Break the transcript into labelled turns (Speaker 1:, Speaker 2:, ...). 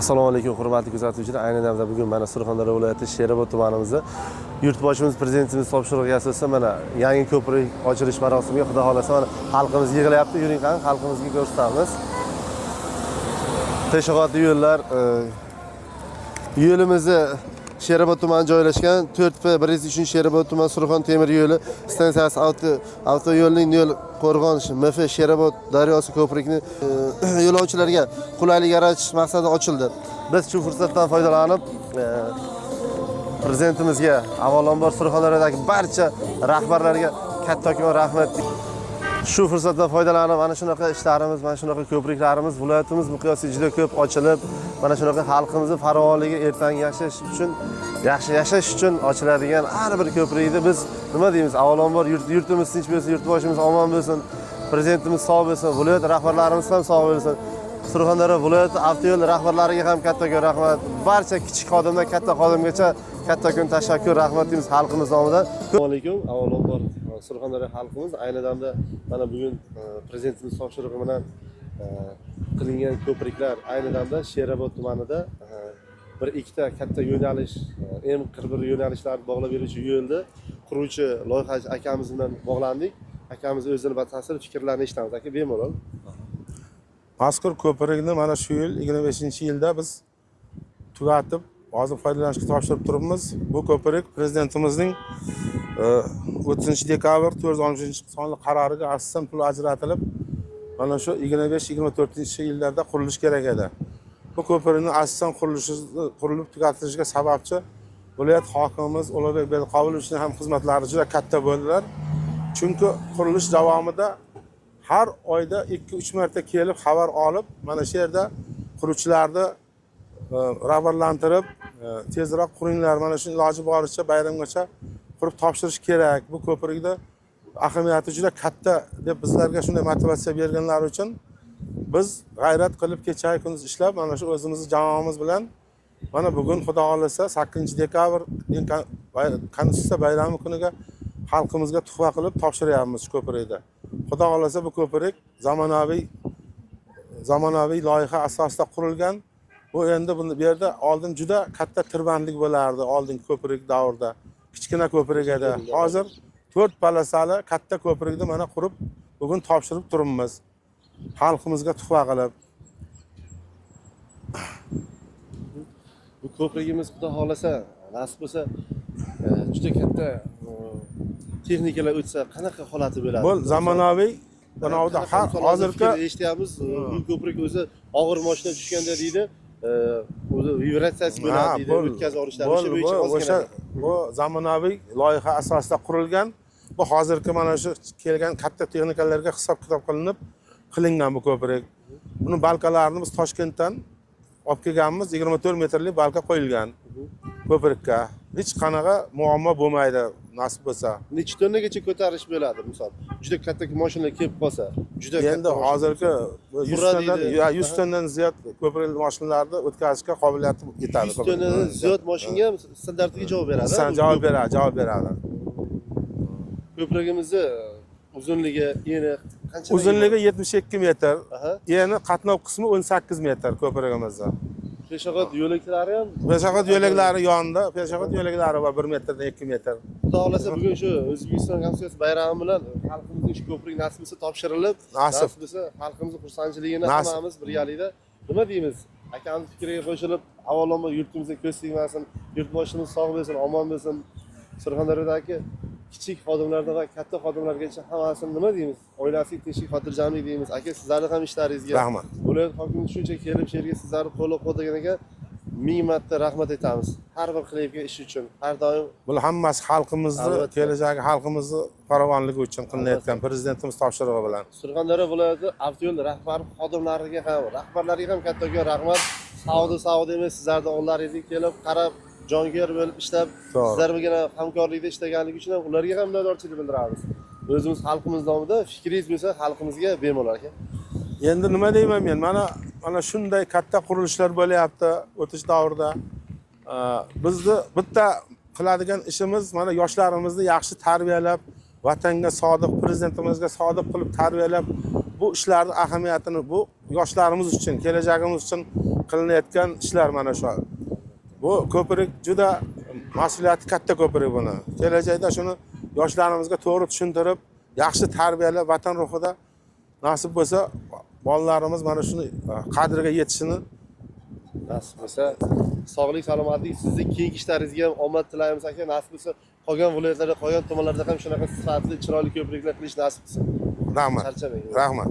Speaker 1: Assalomu alaykum hurmatli kuzatuvchilar. Ayni damda bugun mana Surxondaryo viloyati Sherobod tumanimizda yurtboshimiz prezidentimiz topshirig'iga asosan mana yangi ko'prik ochilish marosimiga xudo xolasa mana xalqimiz yig'ilyapti. Yuring qani xalqimizga ko'rsatamiz. Peshobodli yo'llar yo'limizni Sherobod tumani joylashgan 4P103 Sherobod tuman Surxon temir yo'li stansiyasi avtoyo'lning yo'l qo'rg'on MF Sherobod daryosi ko'prikni yo'lovchilarga qulaylik yaratish maqsadida ochildi. Biz shu fursatdan foydalanib prezidentimizga avvalambor Surxondaryodagi barcha rahbarlarga kattakon rahmat. Shu fursatdan foydalanib mana shunaqa ishlarimiz, mana shunaqa ko'priklarimiz viloyatimiz miqyosida juda ko'p ochilib, mana shunaqa xalqimizning farovonligi ertangi yaxshi yashash uchun ochiladigan har bir ko'prikni biz nima deymiz? Avvalambor yurtimiz tinch bo'lsin, yurtboshimiz omon bo'lsin, prezidentimiz sog' bo'lsin, viloyat rahbarlarimiz ham sog' bo'lsin. Surxondaryo viloyati avtoyo'l rahbarlariga ham kattakon rahmat. Barcha kichik xodimdan katta xodimgacha kattakon tashakkur, rahmat deymiz xalqimiz nomidan. Assalomu alaykum. Avvalambor Surxondaryo xalqimiz ayni damda mana bugun prezidentimiz topshirig'i bilan qilingan ko'priklar ayni damda Sherobod tumanida bir ikkita katta yo'nalish, M41 yo'nalishlarni bog'lab beruvchi yo'lni quruvchi loyihachi akamiz bilan bog'landik. Akamiz o'zini batafsil fikrlarini eshitamiz. Aka, bemalol.
Speaker 2: Mazkur ko'prikni mana shu yil 25-yilda biz tugatib, hozir foydalanishga topshirib turibmiz. Bu ko'prik prezidentimizning 30-dekabr 460-sonli qaroriga asosan pul ajratilib, mana shu 25-24-yillarda qurilish kerak edi. Bu ko'prikning asosan qurilib tugatilishiga sababchi viloyat hokimimiz Ulug'bek Berdiqobilovning ham xizmatlari juda katta bo'ldilar. Chunki qurilish davomida har oyda 2-3 marta kelib xabar olib, mana shu yerda quruvchilarni rag'batlantirib, tezroq quringlar, mana shu iloji boricha bayramgacha qurib topshirish kerak. Bu ko'prikda ahamiyati juda katta deb bizlarga shunday motivatsiya berganlari uchun biz g'ayrat qilib kecha kunduz ishlab, mana shu o'zimizning jamoamiz bilan mana bugun xudo xolasa 8-dekabr Konstitutsiya bayrami kuniga xalqimizga tuhfa qilib topshiryapmiz shu ko'prikni. Xudo xolasa bu ko'prik zamonaviy loyiha asosida qurilgan. Bu endi bu yerda oldin juda katta tirbandlik bo'lardi, oldin ko'prik davrida. Kichkina ko'prik edi. Hozir 4 palasali katta ko'prikni mana qurib bugun topshirib turibmiz. Xalqimizga tuhfa qilib.
Speaker 1: Bu ko'prigimiz xudo xolasa nasib bo'lsa juda katta texnikalar o'tsa qanaqa holati bo'ladi?
Speaker 2: Bu zamonaviy bunovda hozirgi
Speaker 1: eshityapmiz. Bu ko'prik o'zi og'ir mashina tushganda deydi, o'zi vibratsiyasi bo'ladi deydi, o'tkazib olishlari o'sha bo'yicha ozgina.
Speaker 2: Bu zamonaviy loyiha asosida qurilgan. Bu hozirgi mana shu kelgan katta texnikalarga hisob-kitob qilingan bu ko'prik. Buni balkalarini biz Toshkentdan olib kelganmiz, 24 metrli balka qo'yilgan ko'prikka. Hech qanaqa muammo bo'lmaydi nasib bo'lsa.
Speaker 1: Necha tonnagacha ko'tarish bo'ladi, misol. Juda katta mashina kelib qolsa, juda katta.
Speaker 2: Endi hozirgi 100 tondan ziyod ko'prik mashinalarni o'tkazishga qobiliyati yetadi.
Speaker 1: 100 tondan ziyod mashina ham standartiga javob beradi.
Speaker 2: Javob beradi.
Speaker 1: Ko'prigimizni uzunligi, eni qancha?
Speaker 2: Uzunligi 72 metr. Eni qatnov qismi 18 metr ko'prigimizda.
Speaker 1: Peshobod yo'laklari ham,
Speaker 2: peshobod yo'laklari yonida, peshobod yo'laklari va 1 metrdan 2 metr.
Speaker 1: Xudo xolasa bugun shu O'zbekiston Konstitutsiyasi bayrami bilan xalqimizga shu ko'prik nasib bo'lsa topshirilib, nasib bo'lsa xalqimizning xursandchiligini hammamiz birgalikda nima deymiz? Akamiz fikriga qo'shilib, avvalambor yurtimizga ko'z tegmasin, yurtboshimiz sog' bo'lsin, omon bo'lsin. Surxondaryodagi kichik xodimlardan va katta xodimlargacha hammasini nima deymiz? Oilasiga tinchlik, xotirjamlik deymiz. Aka, sizlarning ham ishlaringizga
Speaker 2: rahmat.
Speaker 1: Viloyat hokimi shuncha kelib sherga sizlarni qo'llab-quvvatlaganiga ming marta rahmat aytamiz. Har bir qilayotgan ish uchun, har doim
Speaker 2: bu hammasi xalqimizni, kelajagi xalqimizni farovonligi uchun qilinayotgan prezidentimiz topshirig'i bilan.
Speaker 1: Surxondaryo viloyati avtoyo'l rahbar xodimlariga ham, rahbarlariga ham kattakon rahmat. Savdo emas, sizlarning oldlaringizga kelib, qarab jongar bo'lib ishlab, sizlar bilan hamkorlikda ishlaganligi uchun ham ularga ham minnatdorchilik bildiramiz. O'zimiz xalqimiz nomidan fikringiz bo'lsa, xalqimizga bemalol aka.
Speaker 2: Endi nima deyman men? Mana shunday katta qurilishlar bo'lyapti o'tish davrida. Bizni bitta qiladigan ishimiz mana yoshlarimizni yaxshi tarbiyalab, vatanga sodiq, prezidentimizga sodiq qilib tarbiyalab, bu ishlarning ahamiyatini bu yoshlarimiz uchun, kelajagimiz uchun qilinayotgan ishlar mana shu. Bu ko'prik juda mas'uliyati katta ko'prik buni. Kelajakda shuni yoshlarimizga to'g'ri tushuntirib, yaxshi tarbiyalab vatan ruhida nasib bo'lsa bolalarimiz mana shuni qadriga yetishini
Speaker 1: Nasib bo'lsa, sog'lik, salomatlik, sizning keyingi ishlaringizga ham omad tilaymiz aka. Nasib bo'lsa, qolgan viloyatlarda, qolgan tumanlarda ham shunaqa sifatli, chiroyli ko'priklar qilish nasib bo'lsin.
Speaker 2: rahmat.
Speaker 1: Charchamang.
Speaker 2: Rahmat.